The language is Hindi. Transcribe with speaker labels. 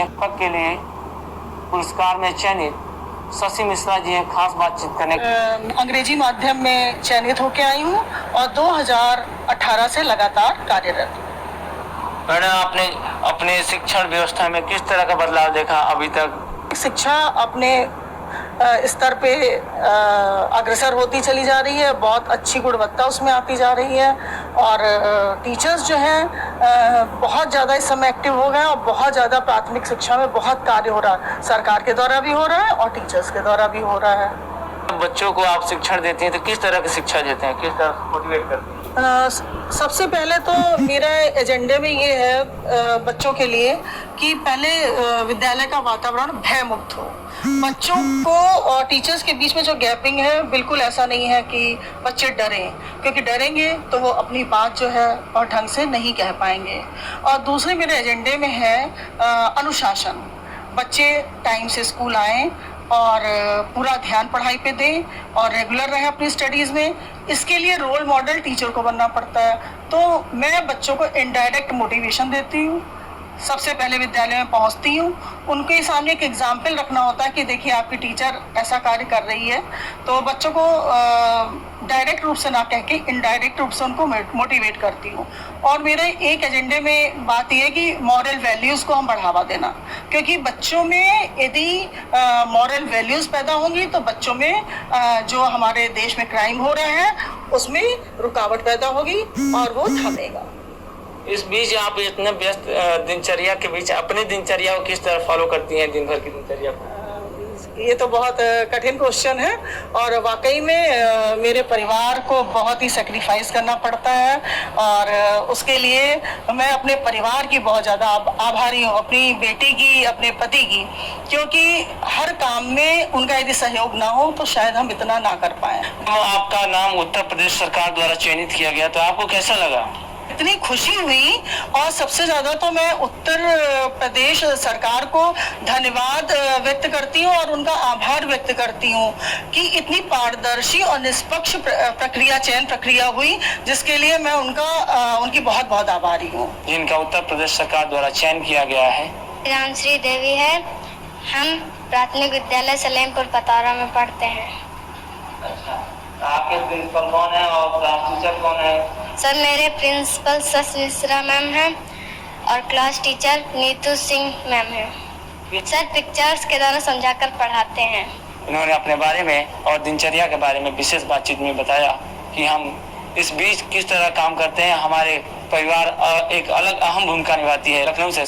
Speaker 1: लेखक के लिए पुरस्कार में चयनित शशि मिश्रा जी हैं खास बातचीत करने
Speaker 2: अंग्रेजी माध्यम में चयनित होकर आई हूँ और 2018 से लगातार कार्यरत हूँ।
Speaker 1: मैडम, आपने अपने शिक्षण व्यवस्था में किस तरह का बदलाव देखा अभी तक?
Speaker 2: शिक्षा अपने स्तर पे अग्रसर होती चली जा रही है, बहुत अच्छी गुणवत्ता उसमें आती जा रही है और टीचर्स जो हैं बहुत ज़्यादा इस समय एक्टिव हो गए हैं और बहुत ज़्यादा प्राथमिक शिक्षा में बहुत कार्य हो रहा है, सरकार के द्वारा भी हो रहा है और टीचर्स के द्वारा भी हो रहा है।
Speaker 1: बच्चों को आप शिक्षण देती हैं तो किस तरह की शिक्षा देते हैं, किस तरह मोटिवेट करते हैं?
Speaker 2: सबसे पहले तो मेरा एजेंडे में ये है बच्चों के लिए कि पहले विद्यालय का वातावरण भय मुक्त हो। बच्चों को और टीचर्स के बीच में जो गैपिंग है, बिल्कुल ऐसा नहीं है कि बच्चे डरें, क्योंकि डरेंगे तो वो अपनी बात जो है और ढंग से नहीं कह पाएंगे। और दूसरे मेरे एजेंडे में है अनुशासन। बच्चे टाइम से स्कूल आएँ और पूरा ध्यान पढ़ाई पे दें और रेगुलर रहे अपनी स्टडीज़ में। इसके लिए रोल मॉडल टीचर को बनना पड़ता है। तो मैं बच्चों को इनडायरेक्ट मोटिवेशन देती हूँ। सबसे पहले विद्यालय में पहुँचती हूँ, उनके सामने एक एग्जाम्पल रखना होता है कि देखिए आपकी टीचर ऐसा कार्य कर रही है। तो बच्चों को डायरेक्ट रूप से ना कह के इनडायरेक्ट रूप से उनको मोटिवेट करती हूँ। और मेरे एक एजेंडे में बात यह है कि मॉरल वैल्यूज़ को हम बढ़ावा देना, क्योंकि बच्चों में यदि मॉरल वैल्यूज़ पैदा होंगी तो बच्चों में जो हमारे देश में क्राइम हो रहा है उसमें रुकावट पैदा होगी और वो थमेगा।
Speaker 1: इस बीच आप इतने व्यस्त दिनचर्या के बीच अपनी दिनचर्या को किस तरह फॉलो करती हैं, दिन भर की दिनचर्या को?
Speaker 2: ये तो बहुत कठिन क्वेश्चन है और वाकई में मेरे परिवार को बहुत ही सेक्रीफाइस करना पड़ता है और उसके लिए मैं अपने परिवार की बहुत ज़्यादा आभारी हूँ, अपनी बेटी की, अपने पति की, क्योंकि हर काम में उनका यदि सहयोग ना हो तो शायद हम इतना ना कर पाएँ।
Speaker 1: आपका नाम उत्तर प्रदेश सरकार द्वारा चयनित किया गया, तो आपको कैसा लगा?
Speaker 2: इतनी खुशी हुई और सबसे ज़्यादा तो मैं उत्तर प्रदेश सरकार को धन्यवाद व्यक्त करती हूँ और उनका आभार व्यक्त करती हूँ कि इतनी पारदर्शी और निष्पक्ष चयन प्रक्रिया हुई, जिसके लिए मैं उनकी बहुत बहुत आभारी हूँ।
Speaker 1: जिनका उत्तर प्रदेश सरकार द्वारा चयन किया गया है।
Speaker 3: रामश्री देवी है, हम प्राथमिक विद्यालय सलेमपुर पतारा में पढ़ते हैं।
Speaker 1: अच्छा, आपके प्रिंसिपल कौन है और क्लास टीचर कौन है?
Speaker 3: सर, मेरे प्रिंसिपल शशि मिश्रा मैम हैं और class teacher Neetu Singh ma'am हैं। सर पिक्चर्स के द्वारा समझाकर पढ़ाते हैं।
Speaker 1: इन्होंने अपने बारे में और दिनचर्या के बारे में विशेष बातचीत में बताया कि हम इस बीच किस तरह काम करते हैं। हमारे परिवार एक अलग अहम भूमिका निभाती है। लखनऊ से